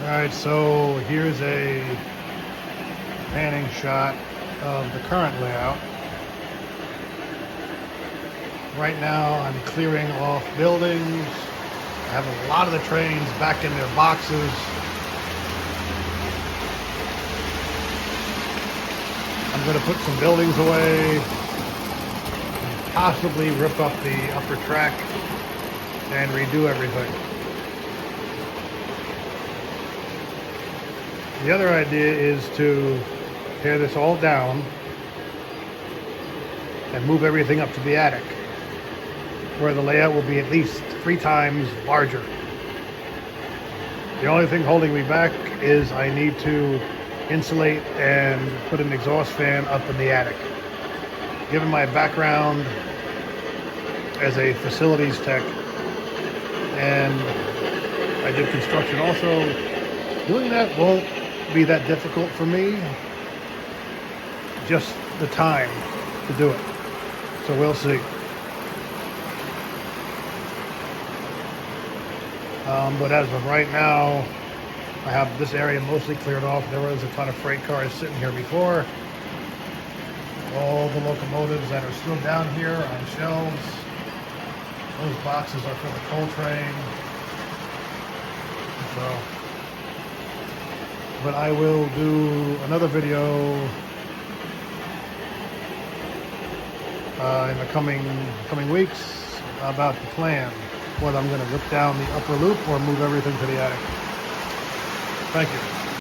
Alright, so here's a panning shot of the current layout. Right now I'm clearing off buildings. I have a lot of the trains back in their boxes. I'm going to put some buildings away, possibly rip up the upper track and redo everything. The other idea is to tear this all down and move everything up to the attic, where the layout will be at least 3 times larger. The only thing holding me back is I need to insulate and put an exhaust fan up in the attic. Given my background as a facilities tech, and I did construction also, doing that won't be that difficult for me. Just the time to do it. So we'll see. But as of right now, I have this area mostly cleared off. There was a ton of freight cars sitting here before. All the locomotives that are still down here on shelves. Those boxes are for the coal train. So, but I will do another video in the coming weeks about the plan, whether I'm going to rip down the upper loop or move everything to the attic. Thank you.